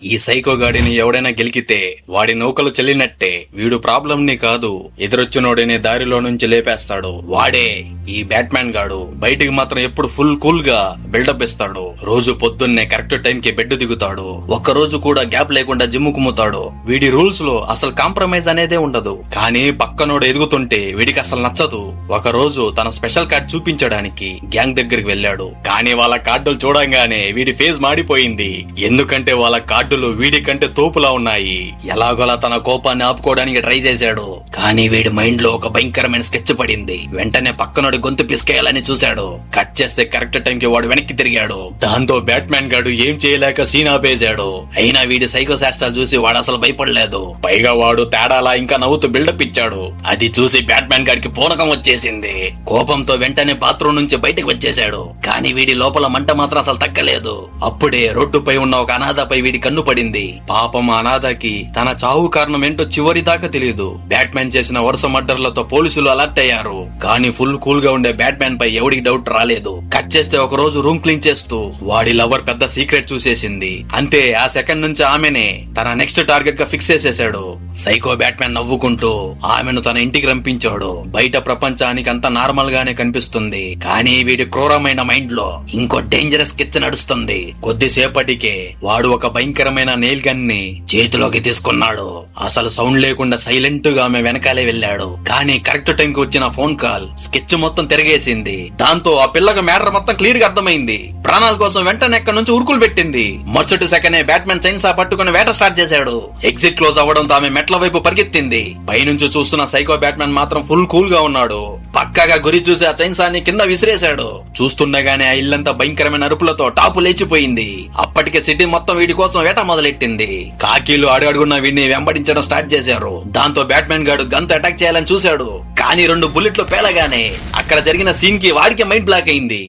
ఈ సైకో గాడిని ఎవడైనా గెలికితే వాడి నౌకలు చెల్లినట్టే. వీడు ప్రాబ్లం ని కాదు, ఎదురొచ్చినోడిని దారిలో నుంచి లేపేస్తాడు. వాడే ఈ బ్యాట్మ్యాన్ గాడు. బయటికి మాత్రం ఎప్పుడు ఫుల్ కూల్ గా బిల్డప్ ఇస్తాడు. రోజు పొద్దున్నే కరెక్ట్ టైం కి బెడ్ దిగుతాడు. ఒక్క రోజు కూడా గ్యాప్ లేకుండా జిమ్ కుమ్ముతాడు. వీడి రూల్స్ లో అసలు కాంప్రమైజ్ అనేదే ఉండదు. కానీ పక్కనోడు ఎదుగుతుంటే వీడికి అసలు నచ్చదు. ఒక రోజు తన స్పెషల్ కార్డ్ చూపించడానికి గ్యాంగ్ దగ్గరికి వెళ్ళాడు. కానీ వాళ్ళ కార్డులు చూడంగానే వీడి ఫేస్ మాడిపోయింది. ఎందుకంటే వాళ్ళ కార్డులు వీడి కంటే తోపులా ఉన్నాయి. ఎలాగోలా తన కోపాన్ని ఆపుకోవడానికి ట్రై చేశాడు. కానీ వీడి మైండ్ లో ఒక భయంకరమైన స్కెచ్ పడింది. వెంటనే పక్కనోడి గొంతు పిసికేయాలని చూశాడు. కట్ చేస్తే కరెక్ట్ టైం కి వాడు వెనక్కి తిరిగాడు. దాంతో బ్యాట్మ్యాన్ గాడు ఏం చేయలేక సీన్ ఆపేశాడు. అయినా వీడి సైకో శాస్త్రాలు చూసి వాడు అసలు భయపడలేదు. పైగా వాడు తేడాలా ఇంకా నవ్వుతూ బిల్డప్ ఇచ్చాడు. అది చూసి బ్యాట్మ్యాన్ గాడికి పూనకం వచ్చేసింది. కోపంతో వెంటనే బాత్రూమ్ నుంచి బయటకు వచ్చేశాడు. కానీ వీడి లోపల మంట మాత్రం అసలు తగ్గలేదు. అప్పుడే రోడ్డుపై ఉన్న ఒక అనాథపై వీడి కన్ను పడింది. పాపం అనాథకి తన చావు కారణం ఏంటో చివరి దాకా తెలియదు. బ్యాట్మ్యాన్ చేసిన వరుస మర్డర్లతో పోలీసులు అలర్ట్ అయ్యారు. కానీ ఫుల్ కూల్ గా ఉండే బ్యాట్మ్యాన్ పై ఎవడికి డౌట్ రాలేదు. కట్ చేస్తే ఒక రోజు రూమ్ క్లీన్ చేస్తూ వాడి లవర్ పెద్ద సీక్రెట్ చూసేసింది. అంతే, ఆ సెకండ్ నుంచి ఆమెనే తన నెక్స్ట్ టార్గెట్ గా ఫిక్స్ చేసేశాడు. సైకో బ్యాట్మ్యాన్ నవ్వుకుంటూ ఆమెను తన ఇంటికి రంపించాడు. బయట ప్రపంచానికి అంతా నార్మల్ గానే కనిపిస్తుంది. కానీ వీడి క్రూరమైన మైండ్ లో ఇంకో డేంజరస్ స్కెచ్ నడుస్తుంది. కొద్దిసేపటికే వాడు ఒక భయంకరమైన నెయిల్ గన్ ని చేతిలోకి తీసుకున్నాడు. అసలు సౌండ్ లేకుండా సైలెంట్ గా ఆమె వెనకాలే వెళ్ళాడు. కానీ కరెక్ట్ టైం కి వచ్చిన ఫోన్ కాల్ స్కెచ్ మొత్తం తిరగేసింది. దాంతో ఆ పిల్లకి మ్యాటర్ మొత్తం క్లియర్ గా అర్థమైంది. ప్రాణాల కోసం వెంటనే ఎక్కడి నుంచి ఉరుకులు పెట్టింది. మరుసటి సెకండే బ్యాట్మ్యాన్ చైన్సా పట్టుకుని వేట స్టార్ట్ చేశాడు. ఎగ్జిట్ క్లోజ్ అవ్వడంతో ఆమె మెట్ల వైపు పరిగెత్తింది. పైనుంచి చూస్తున్న సైకో బ్యాట్మ్యాన్ మాత్రం ఫుల్ కూల్ గా ఉన్నాడు. పక్కాగా గురి చూసి ఆ చైన్సాని కింద విసిరేశాడు. చూస్తుండగానే ఆ ఇల్లంతా భయంకరమైన అరుపులతో టాపు లేచిపోయింది. అప్పటికే సిటీ మొత్తం వీడి కోసం వేట మొదలెట్టింది. కాకీలు అడుగడుగున్న వీడిని వెంబడించడం స్టార్ట్ చేశారు. దాంతో బ్యాట్మ్యాన్ గాడు గన్తో అటాక్ చేయాలని చూశాడు. కానీ 2 బుల్లెట్లు పేలగానే అక్కడ జరిగిన సీన్ కి వాడికి మైండ్ బ్లాక్ అయింది.